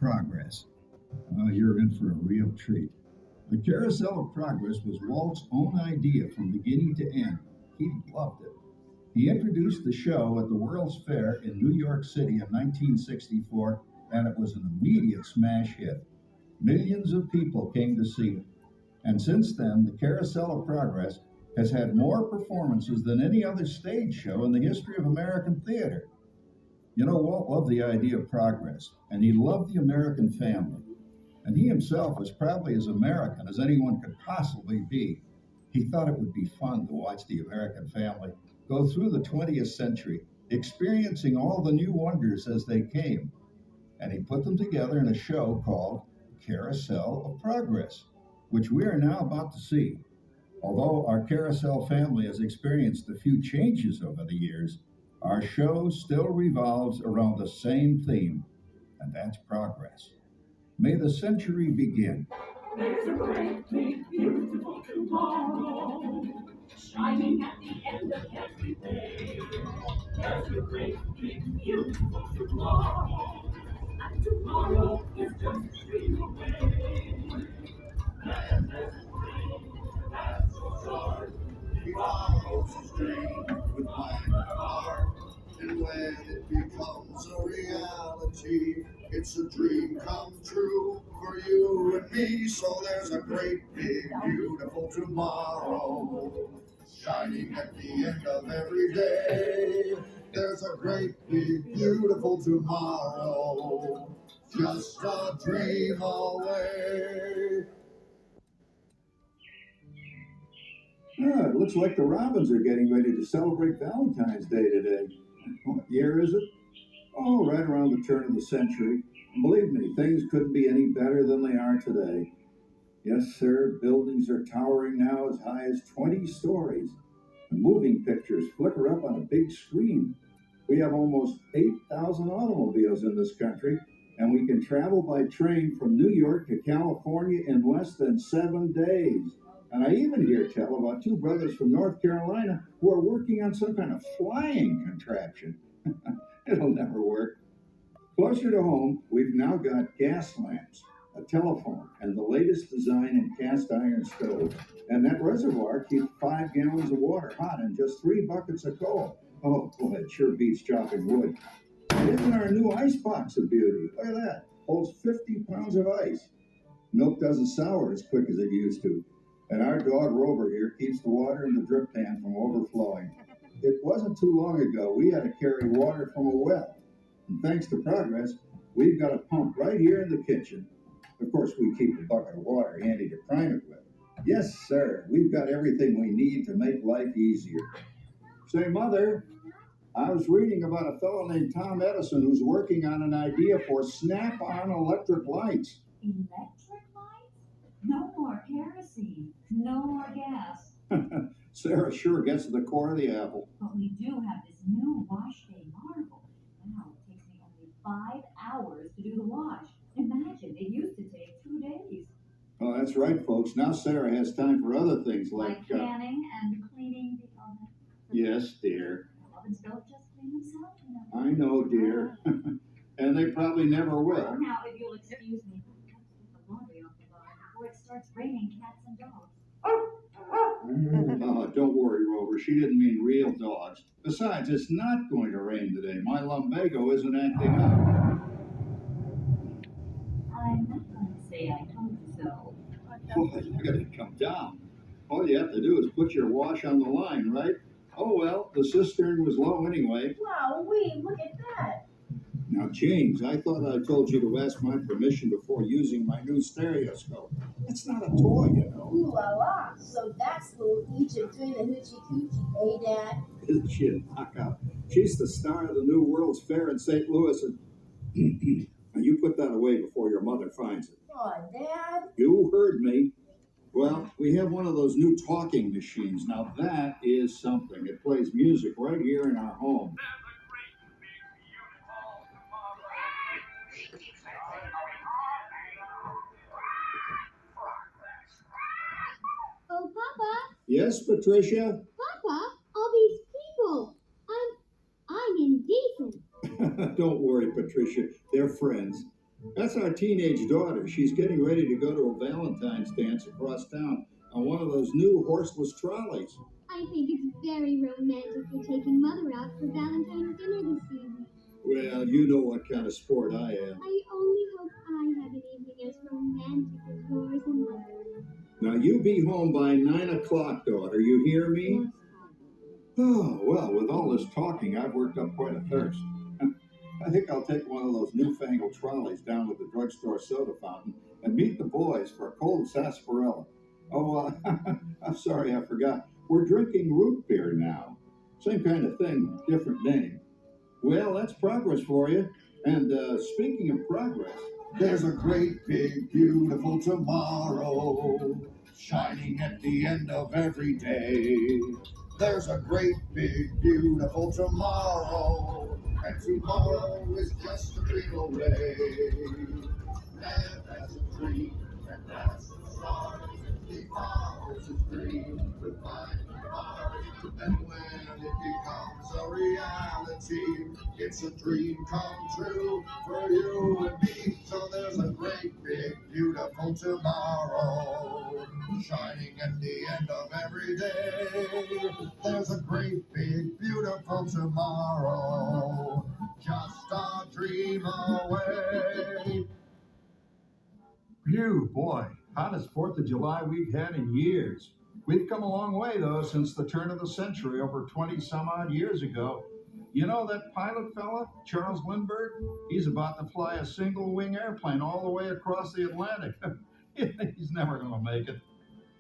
Progress. You're in for a real treat. The Carousel of Progress was Walt's own idea from beginning to end. He loved it. He introduced the show at the World's Fair in New York City in 1964, and it was an immediate smash hit. Millions of people came to see it. And since then, the Carousel of Progress has had more performances than any other stage show in the history of American theater. You know, Walt loved the idea of progress, and he loved the American family. And he himself was probably as American as anyone could possibly be. He thought it would be fun to watch the American family go through the 20th century, experiencing all the new wonders as they came. And he put them together in a show called Carousel of Progress, which we are now about to see. Although our Carousel family has experienced a few changes over the years, our show still revolves around the same theme, and that's progress. May the century begin. There's a great, big, beautiful tomorrow, shining at the end of every day. There's a great, big, beautiful tomorrow, and tomorrow is just a dream away. And there's a dream that's so short, tomorrow's a dream with my heart. And when it becomes a reality, it's a dream come true for you and me. So there's a great, big, beautiful tomorrow, shining at the end of every day. There's a great, big, beautiful tomorrow, just a dream away. It looks like the Robins are getting ready to celebrate Valentine's Day today. What year is it? Oh, right around the turn of the century. And believe me, things couldn't be any better than they are today. Yes, sir, buildings are towering now as high as 20 stories. And moving pictures flicker up on a big screen. We have almost 8,000 automobiles in this country, and we can travel by train from New York to California in less than 7 days. And I even hear tell about two brothers from North Carolina who are working on some kind of flying contraption. It'll never work. Closer to home, we've now got gas lamps, a telephone, and the latest design in cast iron stoves. And that reservoir keeps 5 gallons of water hot and just 3 buckets of coal. Oh, boy, it sure beats chopping wood. And isn't our new ice box a beauty? Look at that. Holds 50 pounds of ice. Milk doesn't sour as quick as it used to. And our dog Rover here keeps the water in the drip pan from overflowing. It wasn't too long ago we had to carry water from a well. And thanks to progress, we've got a pump right here in the kitchen. Of course, we keep a bucket of water handy to prime it with. Yes, sir, we've got everything we need to make life easier. Say, Mother, I was reading about a fellow named Tom Edison who's working on an idea for snap-on electric lights. Electric lights? No more kerosene, no more gas. Sarah sure gets to the core of the apple. But we do have this new wash day marvel. Now it takes me only 5 hours to do the wash. Imagine, it used to take 2 days. Oh, that's right, folks. Now Sarah has time for other things Like canning and cleaning the oven. Yes, dear. Ovens don't just clean themselves, you know. I know, dear. And they probably never will. Now, if you'll excuse me, I'll have to get the laundry off the line before it starts raining cats and dogs. Oh, don't worry, Rover. She didn't mean real dogs. Besides, it's not going to rain today. My lumbago isn't acting up. I'm not going to say I told you so. Boy, look at it come down. All you have to do is put your wash on the line, right? Oh, well, the cistern was low anyway. Wow, look at that. Now, James, I thought I told you to ask my permission before using my new stereoscope. It's not a toy, you know. Ooh la la. So that's little Egypt doing the hoochie coochie, Dad? Isn't she a knockout? She's the star of the new World's Fair in St. Louis, and you put that away before your mother finds it. Oh, Dad. You heard me. Well, we have one of those new talking machines. Now, that is something. It plays music right here in our home. Oh, Papa. Yes, Patricia? Papa, all these people. I'm indecent. Don't worry, Patricia. They're friends. That's our teenage daughter. She's getting ready to go to a Valentine's dance across town on one of those new horseless trolleys. I think it's very romantic you're taking Mother out for Valentine's dinner this evening. Well, you know what kind of sport I am. I only hope I have an evening as romantic as yours and Mother. Now, you be home by 9 o'clock, daughter. You hear me? Yes, Oh, well, with all this talking, I've worked up quite a thirst. I think I'll take one of those newfangled trolleys down to the drugstore soda fountain and meet the boys for a cold sarsaparilla. Oh, I'm sorry, I forgot. We're drinking root beer now. Same kind of thing, different name. Well, that's progress for you. And speaking of progress, there's a great, big, beautiful tomorrow shining at the end of every day. There's a great, big, beautiful tomorrow, and tomorrow is just a dream away. Man has a dream, and that's the start. He follows his dream to find the heart. And when it becomes a reality, it's a dream come true for you and me. So there's a great, big, beautiful tomorrow shining at the end of every day. There's a great, big, beautiful tomorrow, just a dream away. Phew, boy, hottest 4th of July we've had in years. We've come a long way, though, since the turn of the century, over 20 some odd years ago. You know that pilot fella, Charles Lindbergh? He's about to fly a single-wing airplane all the way across the Atlantic. He's never going to make it.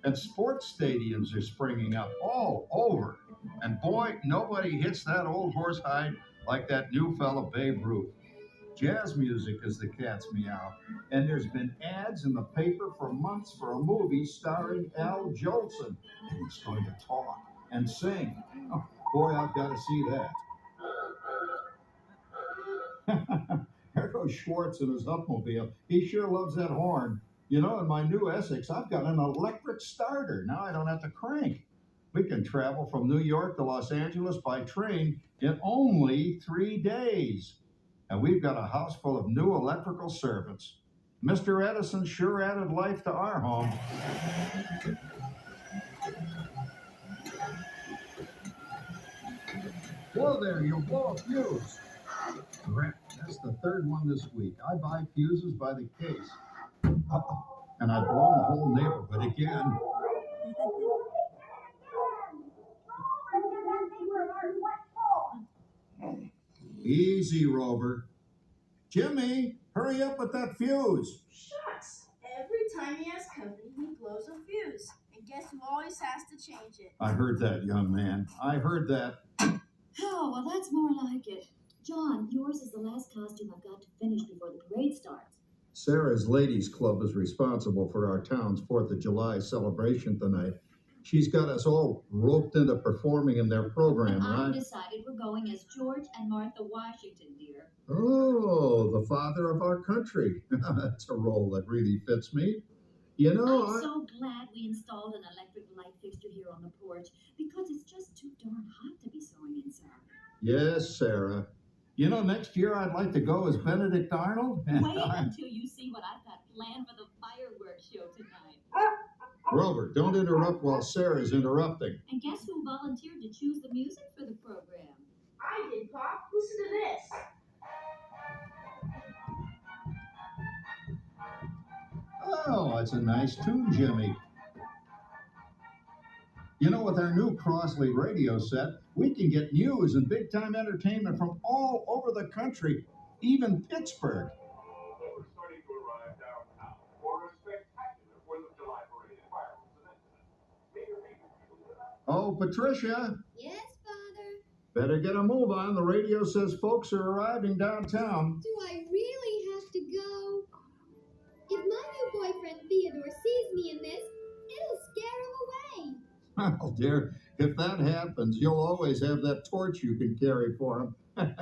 And sports stadiums are springing up all over. And boy, nobody hits that old horsehide like that new fella Babe Ruth. Jazz music is the cat's meow. And there's been ads in the paper for months for a movie starring Al Jolson. And he's going to talk and sing. Oh, boy, I've got to see that. There goes Schwartz in his Upmobile. He sure loves that horn. You know, in my new Essex, I've got an electric starter. Now I don't have to crank. We can travel from New York to Los Angeles by train in only 3 days. And we've got a house full of new electrical servants. Mr. Edison sure added life to our home. Whoa there, you'll blow a fuse. Correct. That's the third one this week. I buy fuses by the case. And I've blown the whole neighborhood again. Easy, Rover. Jimmy, hurry up with that fuse. Shucks. Every time he has company, he blows a fuse. And guess who always has to change it? I heard that, young man. I heard that. Oh, well, that's more like it. John, yours is the last costume I've got to finish before the parade starts. Sarah's Ladies Club is responsible for our town's 4th of July celebration tonight. She's got us all roped into performing in their program, I've right? decided we're going as George and Martha Washington, dear. Oh, the father of our country. That's a role that really fits me. You know, I'm so glad we installed an electric light fixture here on the porch because it's just too darn hot to be sewing inside. Yes, Sarah. You know, next year I'd like to go as Benedict Arnold. Wait until you see what I've got planned for the fireworks show tonight. Grover, don't interrupt while Sarah's interrupting. And guess who volunteered to choose the music for the program? I did, Pop. Listen to this. Oh, that's a nice tune, Jimmy. You know, with our new Crossley radio set, we can get news and big-time entertainment from all over the country, even Pittsburgh. We're starting to arrive downtown for a spectacular 4th of July parade and fireworks event. Oh, Patricia, Yes, Father. better get a move on. The radio says folks are arriving downtown. Do I really have to go? If my new boyfriend Theodore sees me in this, it'll scare him away. Well, dear, if that happens, you'll always have that torch you can carry for him. Thanks,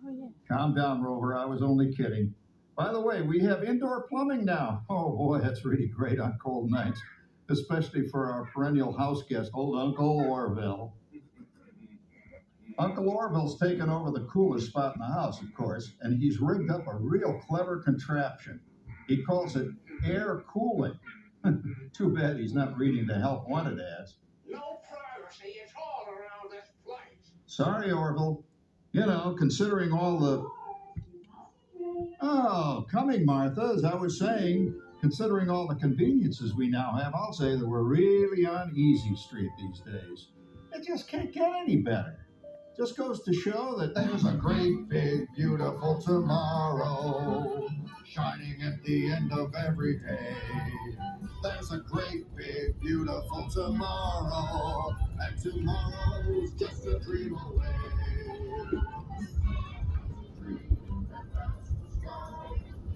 Father. Calm down, Rover. I was only kidding. By the way, we have indoor plumbing now. Oh, boy, that's really great on cold nights, especially for our perennial house guest, old Uncle Orville. Uncle Orville's taken over the coolest spot in the house, of course, and he's rigged up a real clever contraption. He calls it air cooling. Too bad he's not reading the help wanted ads. No privacy at all around this place. Sorry, Orville. You know, considering all the... Oh, coming, Martha. As I was saying, considering all the conveniences we now have, I'll say that we're really on easy street these days. It just can't get any better. Just goes to show that there's a great, big, beautiful tomorrow shining at the end of every day. There's a great, big, beautiful tomorrow, and tomorrow's just a dream away.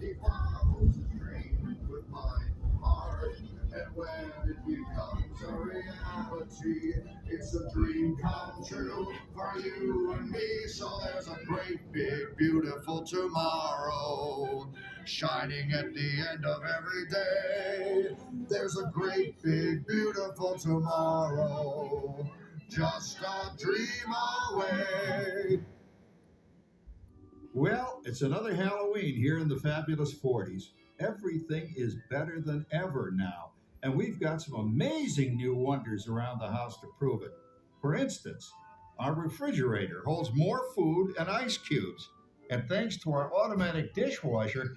He follows his dream with my heart, and when it becomes a reality, it's a dream come true for you and me. So there's a great, big, beautiful tomorrow shining at the end of every day. There's a great, big, beautiful tomorrow, just a dream away. Well, it's another Halloween here in the fabulous 40s. Everything is better than ever now, and we've got some amazing new wonders around the house to prove it. For instance, our refrigerator holds more food and ice cubes. And thanks to our automatic dishwasher,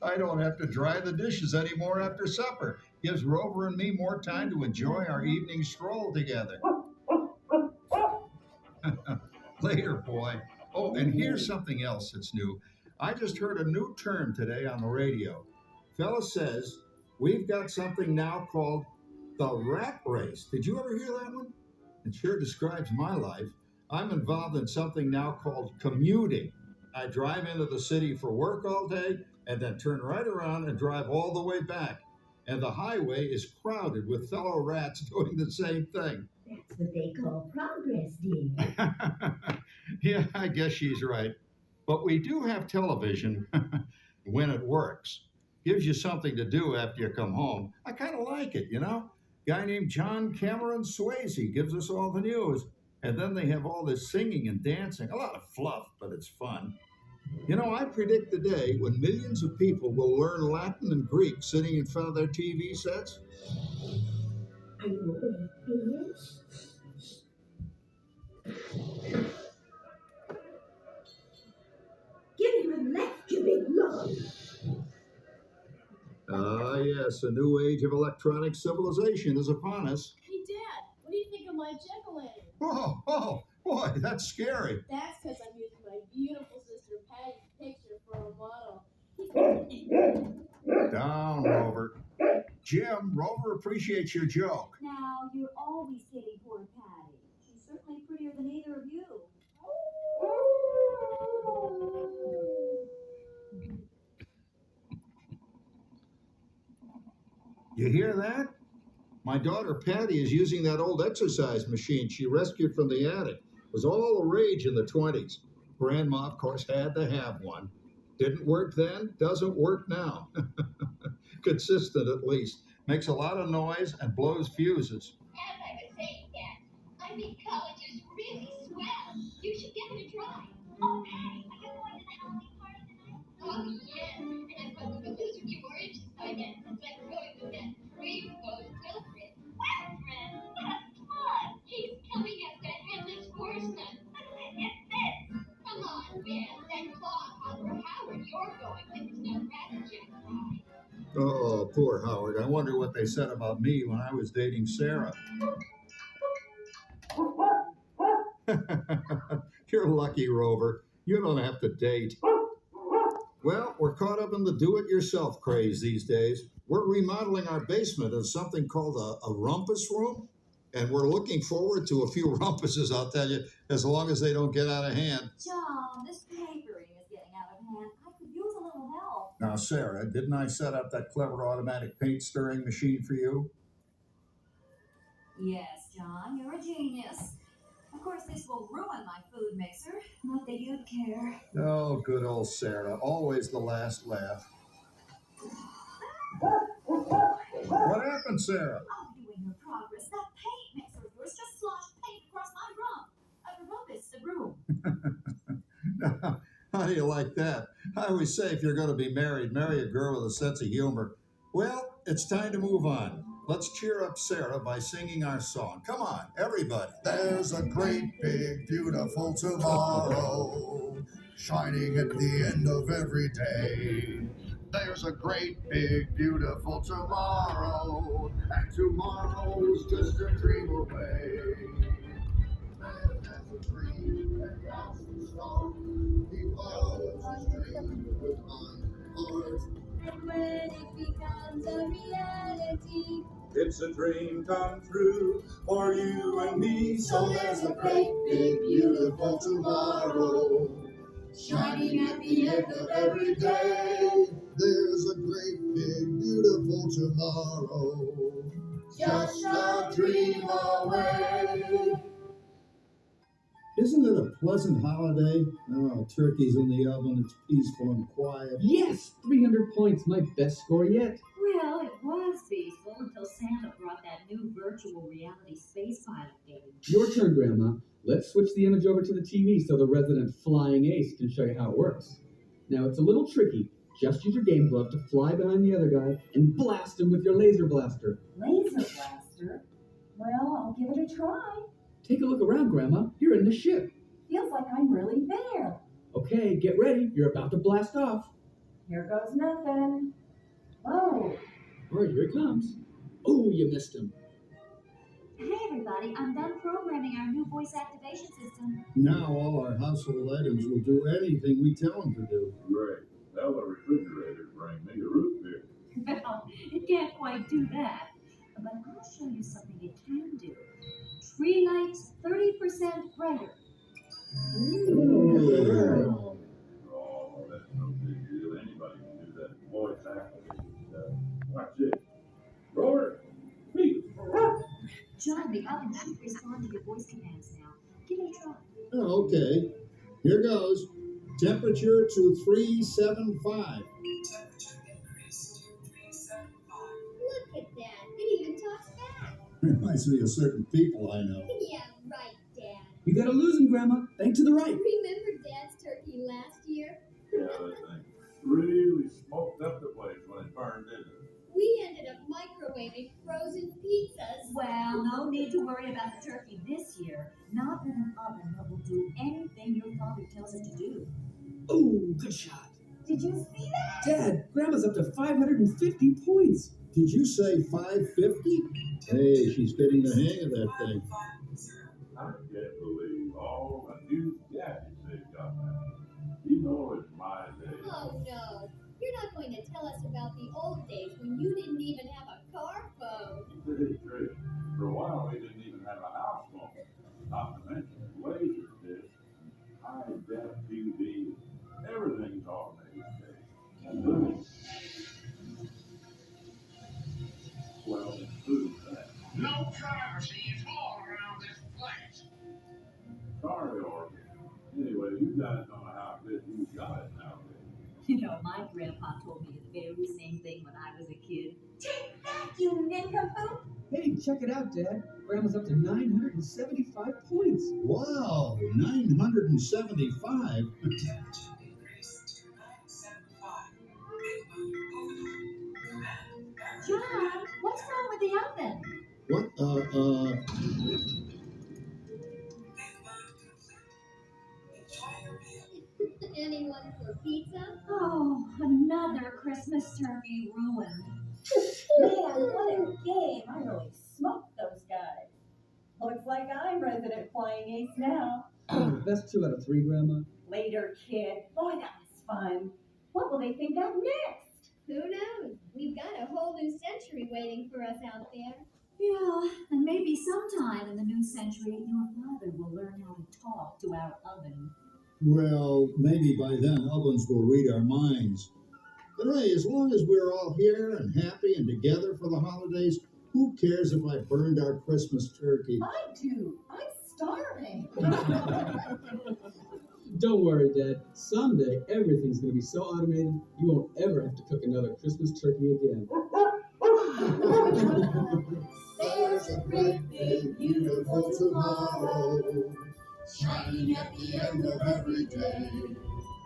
I don't have to dry the dishes anymore after supper. Gives Rover and me more time to enjoy our evening stroll together. Later, boy. Oh, and here's something else that's new. I just heard a new term today on the radio. Fella says we've got something now called the rat race. Did you ever hear that one? It sure describes my life. I'm involved in something now called commuting. I drive into the city for work all day and then turn right around and drive all the way back. And the highway is crowded with fellow rats doing the same thing. That's what they call progress, dear. Yeah, I guess she's right. But we do have television when it works. Gives you something to do after you come home. I kind of like it, you know? Guy named John Cameron Swayze gives us all the news. And then they have all this singing and dancing. A lot of fluff, but it's fun. You know, I predict the day when millions of people will learn Latin and Greek sitting in front of their TV sets. Are you awake, dear? Give him a left, you big lord. Ah, yes, a new age of electronic civilization is upon us. Hey, Dad, what do you think of my jack-o'-lantern? Oh, boy, that's scary. That's because I'm using my beautiful sister Patty's picture for a model. Down, Rover. Jim, Rover appreciates your joke. Now, you're always kidding poor Patty. She's certainly prettier than either of you. You hear that? My daughter Patty is using that old exercise machine she rescued from the attic. It was all the rage in the 20s. Grandma, of course, had to have one. Didn't work then, doesn't work now. Consistent, at least. Makes a lot of noise and blows fuses. As I was saying, Dad, I think college is really swell. You should give it a try. Oh, Patty, are you going to the Halloween party tonight? Oh, yes. And I've got the illusory oranges I get. It's like going with that rainbow girlfriend. Boyfriend? That's fun. He's coming as that headless horseman. Get this. Come on, man. That clodhopper Howard you're going with is no rabbit jack ride. Oh, poor Howard. I wonder what they said about me when I was dating Sarah. You're lucky, Rover. You don't have to date. Well, we're caught up in the do-it-yourself craze these days. We're remodeling our basement as something called a rumpus room, and we're looking forward to a few rumpuses, I'll tell you, as long as they don't get out of hand. John, this papering is getting out of hand. I could use a little help. Now, Sarah, didn't I set up that clever automatic paint stirring machine for you? Yes, John, you're a genius. Of course, this will ruin my food mixer. Not that you'd care. Oh, good old Sarah. Always the last laugh. What happened, Sarah? I'm doing your progress. That paint mixer of yours just sloshed paint across my rump. The rump is the room. How do you like that? I always say if you're going to be married, marry a girl with a sense of humor. Well, it's time to move on. Let's cheer up Sarah by singing our song. Come on, everybody. There's a great, big, beautiful tomorrow shining at the end of every day. There's a great, big, beautiful tomorrow, and tomorrow's just a dream away. Man has a dream, and that's the song. He follows his dream with my heart. And when it becomes a reality, It's a dream come true for you and me. So there's a great, big, beautiful tomorrow shining at the end of every day. There's a great, big, beautiful tomorrow, just a dream away. Isn't it a pleasant holiday? Oh, turkey's in the oven, it's peaceful and quiet. Yes, 300 points, my best score yet. Well, it was peaceful until Santa brought that new virtual reality space pilot game. Your turn, Grandma. Let's switch the image over to the TV so the resident flying ace can show you how it works. Now, it's a little tricky. Just use your game glove to fly behind the other guy and blast him with your laser blaster. Laser blaster? Well, I'll give it a try. Take a look around, Grandma. You're in the ship. Feels like I'm really there. Okay, get ready. You're about to blast off. Here goes nothing. Whoa. All right, here it comes. Oh, you missed him. Hey, everybody. I'm done programming our new voice activation system. Now all our household items will do anything we tell them to do. Great. Tell the refrigerator to bring me a root beer. Well, it can't quite do that. But I'll show you something it can do. Tree lights 30% brighter. Ooh. Oh, that's no big deal. Anybody can do that voice activation stuff. Watch this. Roar! Speak! John, the oven should respond to your voice commands now. Give it a try. Oh, okay. Here goes. Temperature to 375. Look at that. It even talks back. Reminds me of certain people I know. Yeah, right, Dad. You gotta lose him, Grandma. Bank to the right. Remember Dad's turkey last year? Yeah, that thing really smoked up the place when it burned, didn't it? We ended up microwaving frozen pizzas. Well, no need to worry about the turkey this year. Not with an oven that will do anything your father tells it to do. Oh, good shot. Did you see that? Dad, Grandma's up to 550 points. Did you say 550? Hey, she's getting the hang of that thing. I can't believe all the new gadgets they've got now. You know it's my day. Oh no. You're not going to tell us about the old days when you didn't even have a car phone. It's true. For a while, we didn't even have a house phone. Not to mention laser discs, high-def TV. Everything's automated today. And then, well, including that. No privacy at all around this place. Sorry, Oregon. Anyway, you guys don't know how good you got it nowadays. You know, my grandpa told me the very same thing when I was a kid. Take that, you nincompoop! Hey, check it out, Dad. Grandma's up to 975 points. Wow, 975? John, what's wrong with the oven? What? Anyone for pizza? Oh, another Christmas turkey ruined. Man, what a game. I really smoked those guys. Looks like I'm resident flying ace now. That's 2 out of 3, Grandma. Later, kid. Boy, that was fun. What will they think of next? Who knows? We've got a whole new century waiting for us out there. Yeah, and maybe sometime in the new century, your father will learn how to talk to our oven. Well, maybe by then ovens will read our minds. But hey, as long as we're all here and happy and together for the holidays, who cares if I burned our Christmas turkey? I do. I'm starving. Don't worry, Dad. Someday, everything's going to be so automated, you won't ever have to cook another Christmas turkey again. There's a great, big, beautiful tomorrow shining at the end of every day.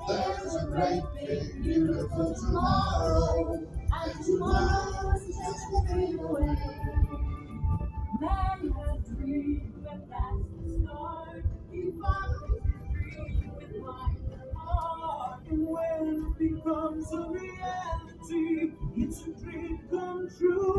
There's a great, big, beautiful tomorrow, and tomorrow's just a dream away. Man has a dream, and that's the start. He follows his dream with mind and heart. And when it becomes a reality, it's a dream come true.